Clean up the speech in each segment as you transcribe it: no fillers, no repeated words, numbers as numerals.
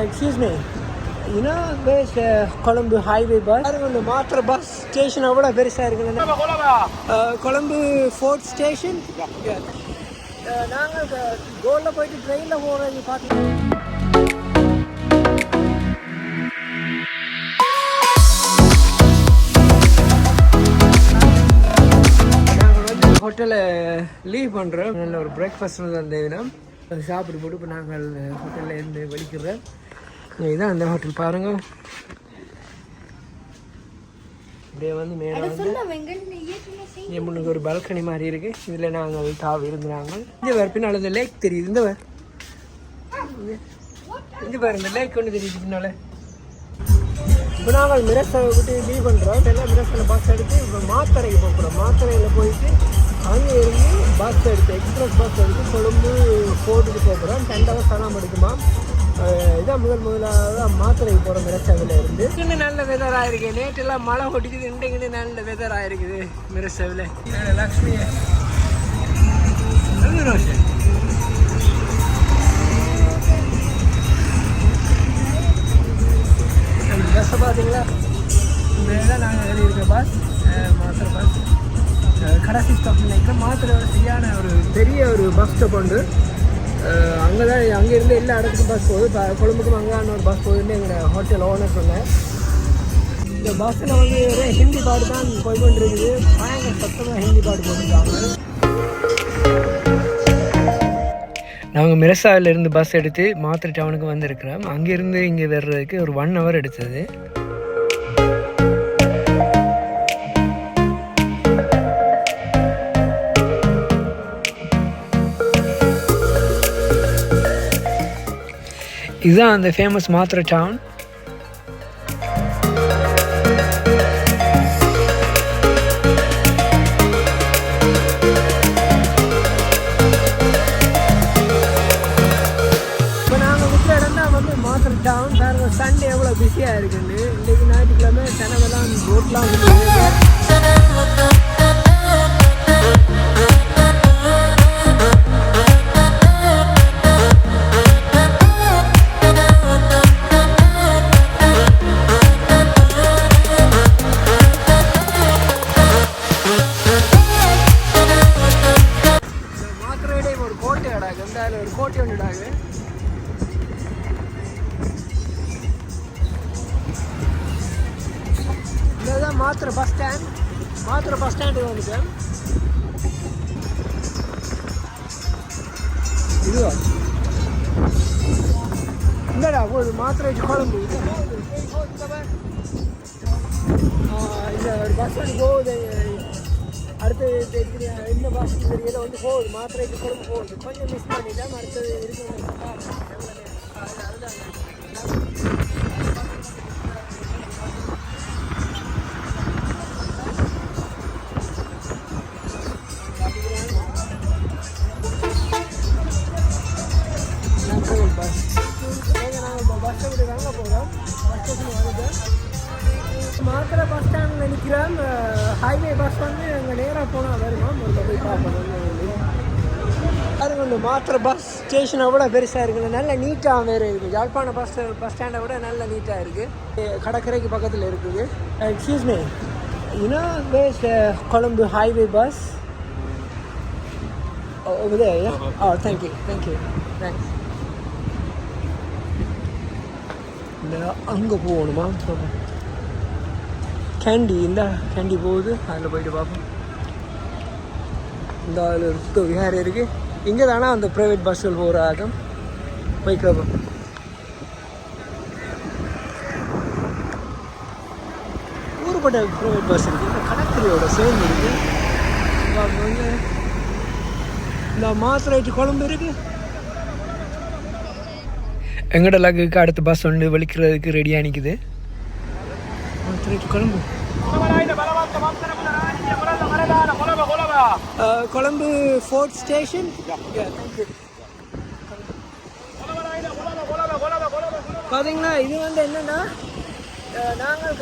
Excuse me. You know where's Colombo highway bus? The Matra bus station over very side. Colombo Fort Station? Yeah. நாங்கள் கோல்டில் போயிட்டு ட்ரெயினில் போகிறது பார்த்தீங்கன்னா நாங்கள் வந்து ஹோட்டலை லீவ் பண்ணுறோம். நல்ல ஒரு பிரேக்ஃபாஸ்ட் வந்ததுன்னா சாப்பிட்டு போட்டு இப்போ நாங்கள் ஹோட்டலில் இருந்து வெளிக்கிறோம். இதுதான் அந்த ஹோட்டல் பாருங்கள். இப்படியே வந்து மேலே வந்து முன்னுக்கு ஒரு பால்கனி மாதிரி இருக்கு. இதில் நாங்கள் தாவி இருந்தாங்க. இந்த வேறு பின்னால் இந்த லேக் தெரியுது. இந்த வேறு இந்த பாரு இந்த லேக் ஒன்று தெரியுது பின்னால். இப்போ நாங்கள் மிரசை விட்டு லீவ் பண்ணுறோம். எல்லாம் மிரசில் பஸ் எடுத்து இப்போ மாத்தரைக்கு போகிறோம். மாத்தரையில் போயிட்டு அங்கே இருந்து பஸ் எடுத்து எக்ஸ்பிரஸ் பஸ் எடுத்து கொழும்பு போட்டுட்டு போகிறோம். 10 hours ஆனால் எடுக்குமா. இதான் முதலாக மாத்திரைக்கு போகிற மிரசவில் இருந்து இன்னும் நல்ல வெதர் ஆகிருக்கு. நேற்றெல்லாம் மழை கொட்டிக்குது. இன்றைக்கு நல்ல வெதர் ஆகிருக்குது மிரசவில். லக்ஷ்மி பஸ்ஸை பார்த்தீங்களா? இந்த நாங்கள் ஏறி இருக்க பஸ் மாத்திரை பஸ் கடைசி ஸ்டாப் நினைக்கிறேன். மாத்திரை சரியான ஒரு பெரிய ஒரு பஸ் ஸ்டாப் உண்டு. அங்கே தான் அங்கேருந்து எல்லா இடத்துக்கும் பஸ் போகுது. கொழும்புக்கும் அங்கான ஒரு பஸ் போகுதுன்னு எங்கள் ஹோட்டல் ஓனர் சொன்னேன். இந்த பஸ்ஸில் வந்து ஒரே ஹிந்தி பாட்டு தான் போய் கொண்டிருக்குது. பயங்கர சத்தமாக ஹிந்தி பாட்டு போட்டுருக்காங்க. நாங்கள் மிரசாவிலேருந்து பஸ் எடுத்து மாத்திரை டவுனுக்கு வந்திருக்கிறோம். அங்கேருந்து இங்கே வர்றதுக்கு ஒரு 1 hour எடுத்தது. இதுதான் அந்த ஃபேமஸ் மாத்திரை டவுன். இப்போ நாங்கள் விற்ற இடம் தான் வந்து மாத்திரை டவுன். பாருங்க சண்டே எவ்வளோ பிஸியாக இருக்குன்னு. இன்றைக்கு ஞாயிற்றுக்கிழமை செனவெல்லாம் ரோட்லாம் இருக்குது. ஒரு கோட்டை ஒன்றுடாங்க. இதுதான் மாத்திரை பஸ் ஸ்டாண்ட். மாத்திரை பஸ் ஸ்டாண்டு வந்துட்டேன். இதுவா இல்லைடா போகுது மாத்திரை குழம்பு. இந்த ஒரு பஸ் ஸ்டாண்ட் போகுது. அடுத்தது இந்த பஸ் தெரியல வந்து போகுது. மாத்திரைக்கு குழம்பு போகுது. கொஞ்சம் மிஸ் பண்ணிட்டேன். அடுத்தது இருக்கு. பஸ் நாங்கள் பஸ்ஸை விட்டு வாங்க போகிறோம். பஸ் ஸ்டேஷன் வருது. மாத்திரை பஸ் ஸ்டாண்டில் நிற்கிறோம். ஹைவே பஸ் வந்து அங்கே நேராக போனால் வருமா போய் பார்ப்போம். அதுங்க மாத்திரை பஸ் ஸ்டேஷனை விட பெருசாக இருக்குது. நல்ல நீட்டாக வேறு இருக்குது. யாழ்ப்பாண பஸ் ஸ்டாண்டை விட நல்ல நீட்டாக இருக்குது. கடற்கரைக்கு பக்கத்தில் இருக்குது. Excuse me, you know where's Colombo highway bus? Over there, yeah? Oh, thank you. Thanks. அங்கே போகணுமா? கேண்டி இந்த கேண்டி போகுது. அதில் போயிட்டு பார்ப்போம். இந்த அதில் ஒரு புத்த விஹாரம் இருக்குது. இங்கே தானே அந்த ப்ரைவேட் பஸ்ஸில் போகிற ஆகும். போய் கேட்போம். ஊருப்பட்ட ப்ரைவேட் பஸ் இருக்குது. கடற்கரையோட சேர்ந்து இருக்குது. வந்து இந்த மாத்திரைட்டு குழம்பு இருக்குது. எங்கட லகுக்கு அடுத்த பஸ் ஒன்று வலிக்கிறதுக்கு ரெடியாக நிற்குது. மாத்திரைட்டு குழம்பு கொழம்பு ஃபோர்ட் ஸ்டேஷன். பார்த்தீங்கன்னா இது வந்து என்னென்னா நாங்கள்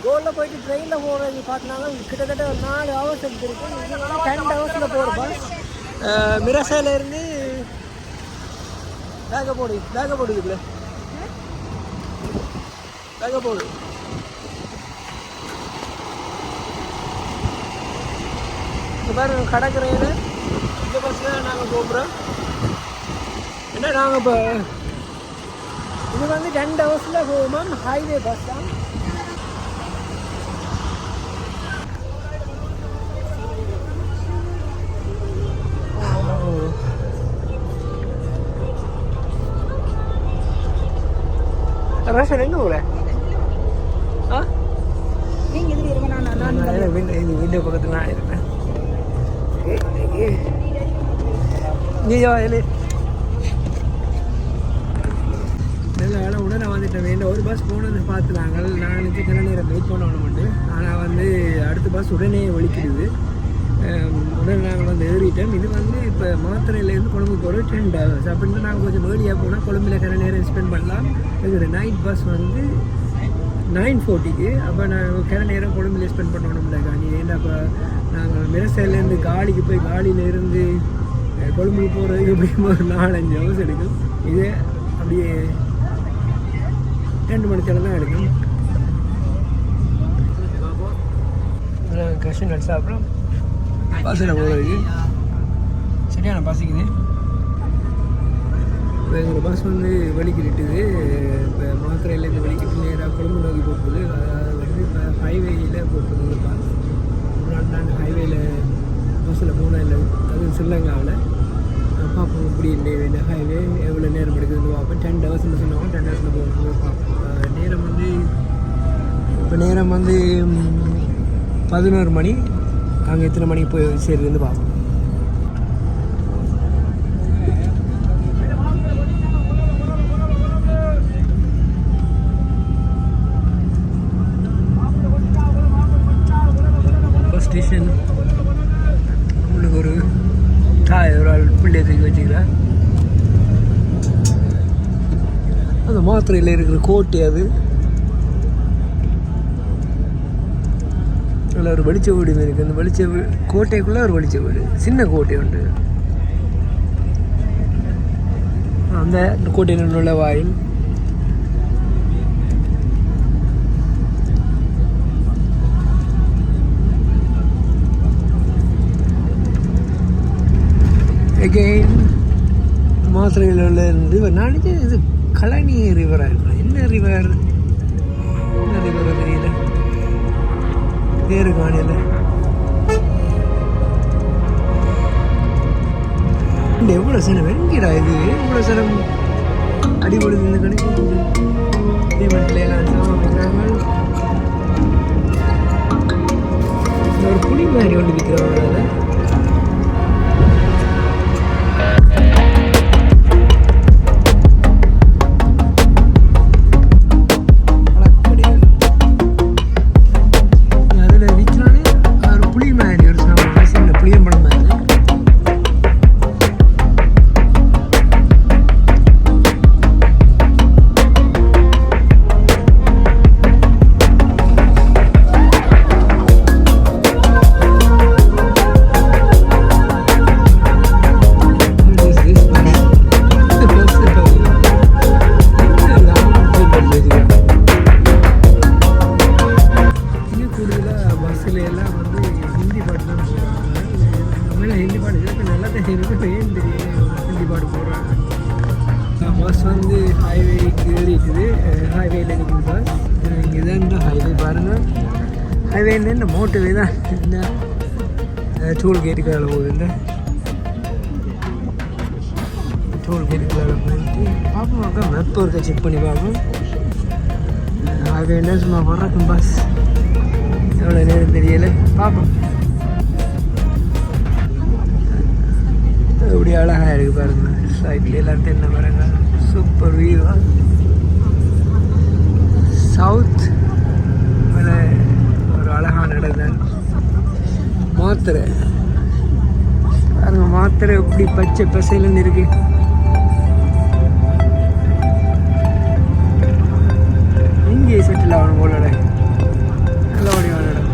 கோல்டில் போயிட்டு ட்ரெயினில் போகிறது பார்த்தினாங்க. கிட்டத்தட்ட ஒரு 4 hours எடுத்துருக்கு. இது வந்து 10 hours போகிற பஸ். மிரசாலேருந்து பேக போடுதுக்குள்ள எங்கே போகுது இந்த பாருங்க கடற்கரையில் இந்த பஸ்ஸில் நாங்கள் போகிறோம். ஏன்னா நாங்கள் இப்போ இது வந்து 2 ஹவர்ஸில் போகுமா ஹைவே பஸ் தான். ரேஷன் எங்கே போகல ஆ நீங்கள் இது இருங்க நான் வீடியோ பக்கத்தில் நான் இருக்கேன். நீயோ இல்லை நல்ல வேலை உடனே வந்துட்டேன். வேண்டாம் ஒரு பஸ் போனது பார்த்து நாங்கள் சில நேரம் வெயிட் பண்ணணும்ட்டு. ஆனால் வந்து அடுத்த பஸ் உடனே ஒழிக்கிடுது. உடனே நாங்கள் வந்து ஏறிட்டோம். இது வந்து இப்போ மாத்திரையிலேருந்து கொழும்பு போகிற 10 hours அப்படின்ட்டு நாங்கள் கொஞ்சம் வேடியாக போனால் கொழும்பில் சில நேரம் ஸ்பெண்ட் பண்ணலாம். எங்களோட நைட் பஸ் வந்து 9:40க்கு. அப்போ நாங்கள் கிள நேரம் கொழும்பில் ஸ்பெண்ட் பண்ணணும்ல காணி. ஏன்னா அப்போ நாங்கள் மிரசைலேருந்து காலிக்கு போய் காலியிலேருந்து கொழும்புக்கு போகிறதுக்கு எப்படியும் ஒரு 4-5 hours எடுக்கும். இதே அப்படியே 2 மணி நேரம் தான் எடுக்கும். கஷ்டம் நட்ஸ் அப்புறம் பஸ்ஸில் போகிறதுக்கு சரியான பசிக்குது. இப்போ எங்களோட பஸ் வந்து வலிக்கிட்டுது. இப்போ மாத்திரையிலேருந்து வலிக்கிட்டு நேராக கொழும்பு நோக்கி போகுது. அது வந்து இப்போ ஹைவேயில் போகுது பஸ். முன்னாடி நாங்கள் ஹைவேயில் பஸ்ஸில் போனால் இல்லை, அது ஸ்ரீலங்காவில். பார்ப்போம் இப்படி இல்லை ஹைவே எவ்வளோ நேரம் எடுக்குதுன்னு பார்ப்போம். 10 hours சொன்னாங்க. 10 hours போகணும் பார்ப்போம். நேரம் வந்து இப்போ நேரம் வந்து 11 மணி. அங்கே எத்தனை மணிக்கு போய் சேருதுன்னு பார்ப்போம். பஸ் ஸ்டேஷன் உங்களுக்கு ஒரு தாய் ஒரு ஆள் பிள்ளையை தூக்கி வச்சுக்கிறேன். அந்த மாத்திரையில் இருக்கிற கோட்டை அது அதில் ஒரு வெளிச்ச வீடு இருக்குது. அந்த வெளிச்ச கோட்டைக்குள்ளே ஒரு வெளிச்ச வீடு, சின்ன கோட்டை உண்டு. அந்த கோட்டையில் உள்ள வாயில் அகெயின் மாத்திரையில் உள்ள ரிவர். நான் இது கழனி ரிவராக இருக்கும். என்ன ரிவர் தெரியல, பேரு காணியில். எவ்வளோ சனம் வெங்கிடா இது, எவ்வளோ சனம் அடிபடுது இந்த கணக்கு. பேமெண்ட்ல எல்லாம் சாமான் ஒரு புளி மாதிரி ஒன்று விற்கிறவங்க. பஸ் வந்து ஹைவேக்கு ஏறிக்குது. ஹைவேயில் நிற்குது பஸ். இதுதான் இந்த ஹைவே பாருங்கள். ஹைவேன்னு இந்த மோட்டோவே தான். இந்த டோல்கேட்டுக்கு வேலை போகுது. இந்த டோல்கேட்டுக்கு வேலை போயிட்டு பார்ப்போம். அக்கா மெப்போ இருக்க செக் பண்ணி பார்ப்போம். ஹைவேன்னா சும்மா வர்றக்கும் பஸ் எவ்வளோ நேரம் தெரியலை. பார்ப்போம். எப்படி அழகாக இருக்குது பாருங்க. சைட்ல எல்லாம் தென்னை மரங்கள், சூப்பர் வியூ. சவுத் ஒரு அழகான இடம் தான். மாத்திரை பாருங்க, மாத்திரை எப்படி பச்சை பசையிலன்னு இருக்கு. இங்கே செட்டில் ஆகணும் போல நல்ல வடிவான இடம்.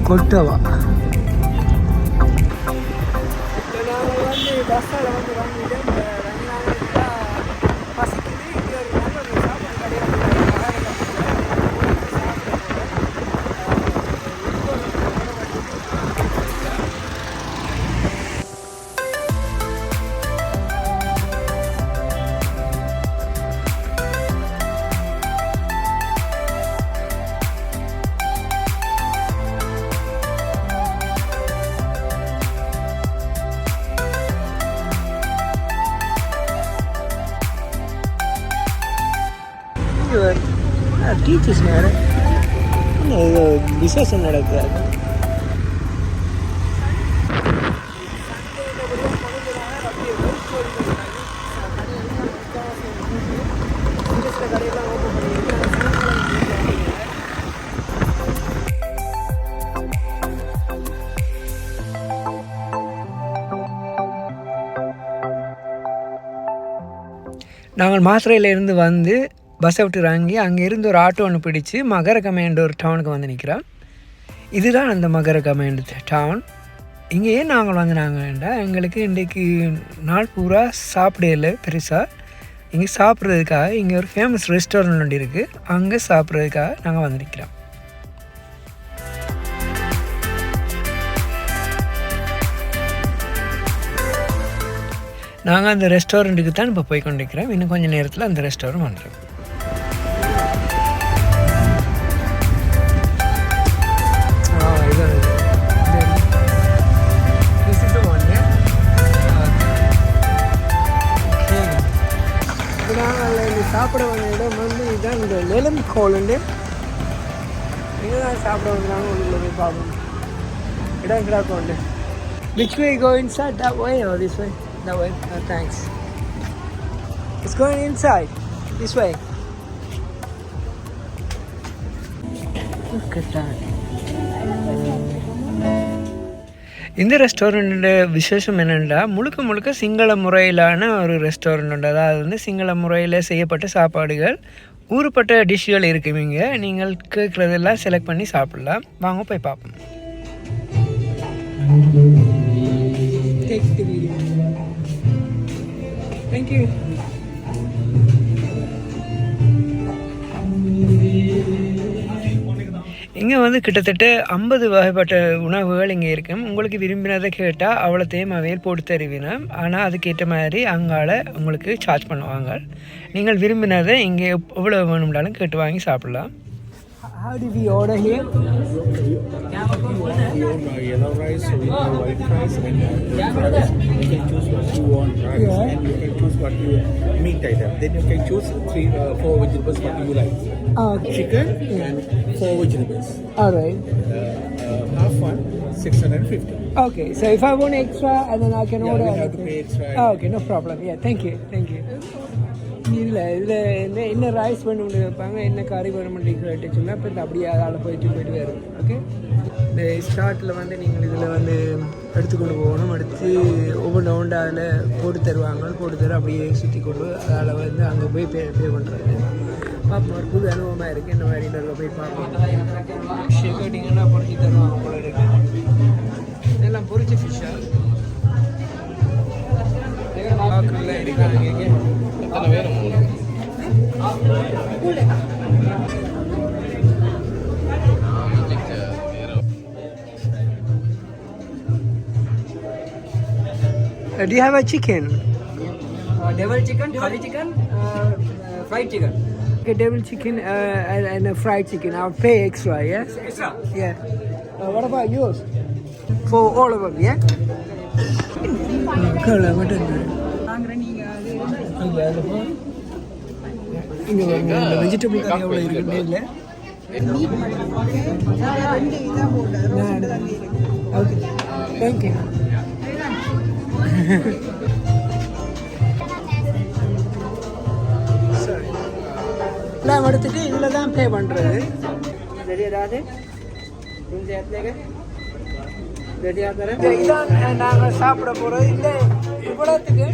கொட்டவா இப்போ நாங்கள் வந்து பஸ்ஸில் வந்து வாங்கிட்டு இந்த பசிக்குது இங்கே ஒரு நல்ல சாப்பாடு கடையாக டீச்சர்ஸ் வேறு இது விசேஷம் நடக்காது கடையெல்லாம் ஓப்பன் நாங்கள் மாத்திரையிலேருந்து வந்து பஸ்ஸை விட்டு இறங்கி அங்கேருந்து ஒரு ஆட்டோ ஒன்று பிடிச்சி மகரகமேண்ட் ஒரு டவுனுக்கு வந்து நிற்கிறோம். இதுதான் அந்த மகரகமேண்ட் டவுன். இங்கேயே நாங்கள் வந்து நாங்கள்டா எங்களுக்கு இன்றைக்கு நாள் பூரா சாப்பிடல பெருசாக. இங்கே சாப்பிட்றதுக்காக இங்கே ஒரு ஃபேமஸ் ரெஸ்டாரண்ட் ஒன்று இருக்குது, அங்கே சாப்பிட்றதுக்காக நாங்கள் வந்து நிற்கிறோம். நாங்கள் அந்த ரெஸ்டாரண்ட்டுக்கு தான் இப்போ போய் கொண்டிருக்கிறோம். இன்னும் கொஞ்சம் நேரத்தில் அந்த ரெஸ்டாரண்ட் வந்துடும். சாப்பிட வந்த இடம் வந்து இதுதான் இந்த லெலம் கோலுண்டு. இங்கே தான் சாப்பிட வந்தாங்க. உள்ள போய் பார்ப்போம். இடம் கிடாக்கும் உண்டு. Which way go inside? That way or this way? That way. Oh, thanks. It's going inside. This way. Look at that. இந்த ரெஸ்டாரண்ட்டோட விசேஷம் என்னென்னா முழுக்க சிங்கள முறையிலான ஒரு ரெஸ்டாரண்ட் உண்டு. அதாவது வந்து சிங்கள முறையில் செய்யப்பட்ட சாப்பாடுகள், ஊறுப்பட்ட டிஷ்ஷுகள் இருக்குவீங்க. நீங்கள் கேட்குறதெல்லாம் செலக்ட் பண்ணி சாப்பிட்லாம். வாங்க போய் பார்ப்போம். தேங்க்யூ. இங்கே வந்து கிட்டத்தட்ட 50 வகைப்பட்ட உணவுகள் இங்கே இருக்கும். உங்களுக்கு விரும்பினதை கேட்டால் அவ்வளோத்தையும் அவையில் போட்டு தருவினோம். ஆனால் அதுக்கேற்ற மாதிரி அங்கால உங்களுக்கு சார்ஜ் பண்ணுவாங்க. நீங்கள் விரும்பினதை இங்கே எவ்வளோ வேணும்னாலும் கேட்டு வாங்கி சாப்பிட்லாம். How do we order here? Yellow rice, white rice, and rice. You can choose what you want, rice, and you can choose what you meat item. Then you can choose 4 vegetables what you like. Chicken and 4 vegetables. All right. Half one, 650. Okay, so if I want extra, and then I can order. You have to pay extra. Okay, no problem. Yeah, thank you. இல்லை இதில் என்ன rice வேணும்னு வைப்பாங்க, என்ன கறி வேணும்னு கேட்டு சொன்னால் இப்போ அப்படியே அதில் போயிட்டு வரும். ஓகே, இந்த ஸ்டார்ட்டில் வந்து நீங்கள் இதில் வந்து எடுத்துக்கொண்டு போகணும். எடுத்து ஒவ்வொன்று ஒன்று அதில் போட்டு தருவாங்க. அப்படியே சுற்றி கொண்டு அதில் வந்து அங்கே போய் பே பண்ணுறது. பார்ப்போம், ஒரு புது அனுபவமாக இருக்குது. இந்த மாதிரி அதில் போய் பார்ப்போம். ஃபிஷ்ஷை கேட்டிங்கன்னா பொறிச்சு தருவாங்க போல இருக்குது. இதெல்லாம் பொறிச்ச ஃபிஷ்ஷாக பார்க்கல இருக்காங்க. எத்தனை பேர் Do you have a chicken? Devil chicken, curry chicken, fried chicken. Okay, devil chicken and a fried chicken. I'll pay extra, yes? Extra? Yeah. What about yours? For all of them, yeah? Color, what is it? இங்கே vegetable கறி எவ்வளோ இருக்குன்னு இல்லை. Okay, thank you. சரி, எல்லாம் எடுத்துட்டு இதில் தான் பே பண்ணுறது. தெரியாதாது இதான் நாங்கள் சாப்பிட போகிறது. இல்லை, இவ்வளோத்துக்கு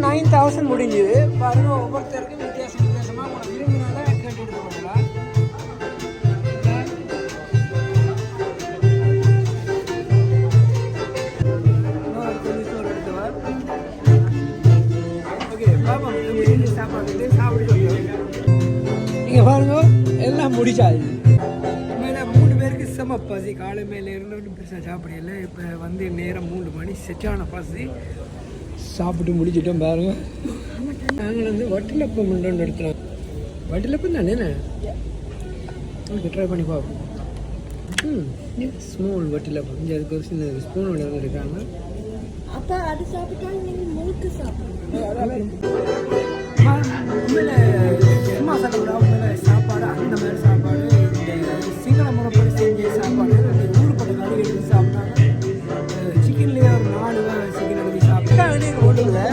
9,000 முடிஞ்சுது. பாருங்க, ஒவ்வொருத்தருக்கும் வித்தியாசமாக விரும்பினால கேட்டு எடுத்து பண்ணலாம். செம்ம பசி காலை மேலே இருந்து பெருசாக சாப்பிடல. இப்போ வந்து நேரம் 3 மணி செட்டான பசி. சாப்பிட்டு முடிச்சிட்டோம் பாருங்க. நாங்கள் வந்து வட்டிலப்பம் ஒன்று எடுத்துனோம். வட்டிலப்பம் தானே ட்ரை பண்ணி பார்ப்போம். ஸ்மால் வட்டிலப்பம் இங்கே அதுக்கு ஒரு சின்ன ஸ்பூன் ஒன்று இருக்காங்க. அப்போ அது சாப்பிட்டாலும் நீங்கள் முழுக்க சாப்பிடணும். உண்மையில சும்மா சாப்பிட உண்மையில சாப்பாடு அந்த மாதிரி சாப்பாடு இந்த சிங்கள முறைப்படி செஞ்ச சாப்பாடு ஊருப்பட்ட கறி எடுத்து சாப்பிட்டாங்க. சிக்கன்லேயே ஒரு 4 சிக்கன் எடுத்து சாப்பிட்டாங்க. ஒன்றும் இல்லை,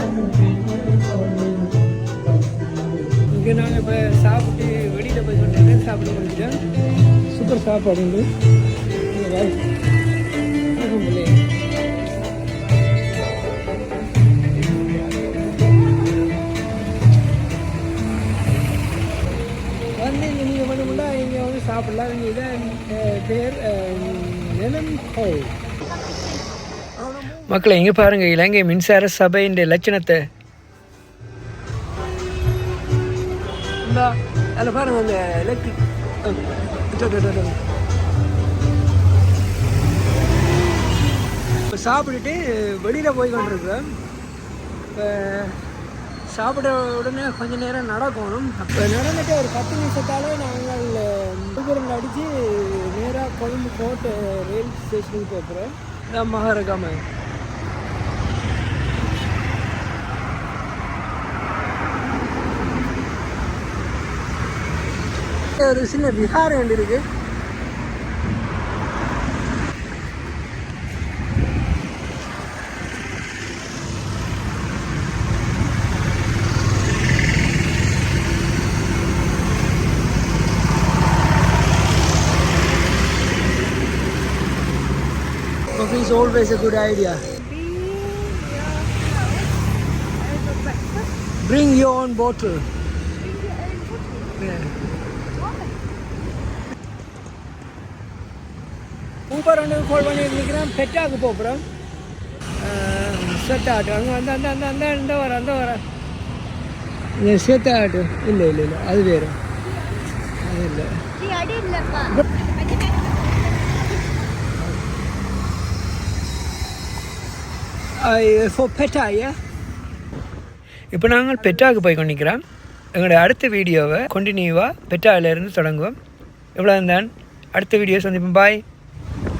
இங்கே நாங்கள் இப்போ சாப்பிட்டு வெளியில் போய் கொண்டு சாப்பிட முடிஞ்சிட்டோம். சூப்பர் சாப்பாடு உண்டு. வந்து நீங்கள் வேணும்னா இங்கே வந்து சாப்பிடலாம். இங்கே இதான் பேர் நிலம் ஹோல். மக்களை இங்கே பாருங்கள், இலங்கை மின்சார சபையின் லட்சணத்தை. இந்த அதில் பாருங்கள் அந்த எலக்ட்ரிக் இப்போ சாப்பிட்டுட்டு வெளியில் போய் கொண்டிருக்கிறோம். இப்போ சாப்பிட உடனே கொஞ்சம் நேரம் நடக்கணும். அப்போ நடந்துட்டு ஒரு 10 நிமிஷத்தாலே நாங்கள் விழுப்புரம் அடித்து நேராக கொழும்பு கோட்டை ரயில் ஸ்டேஷனுக்கு போகிறோம். இதான் மகாரகாம. ஒரு சின்ன விஹாரம் ஒன்று இருக்கு. Coffee is always a good idea. Bring your own bottle. Yeah. Uber ஒன்று கால் பண்ணி நிற்கிறேன். பெட்டாக்கு போகிறோம். செட் ஆட்டோ அங்கே அந்த வர இந்த செட் ஆட்டோ இல்லை அது வேறு, அது இல்லை. இப்போ நாங்கள் பெட்டாவுக்கு போய் கொண்டிருக்கிறோம். எங்களுடைய அடுத்த வீடியோவை கண்டினியூவாக பெட்டாவிலேருந்து தொடங்குவோம். எவ்வளோ தான் அடுத்த வீடியோ சந்திப்போம். பாய்.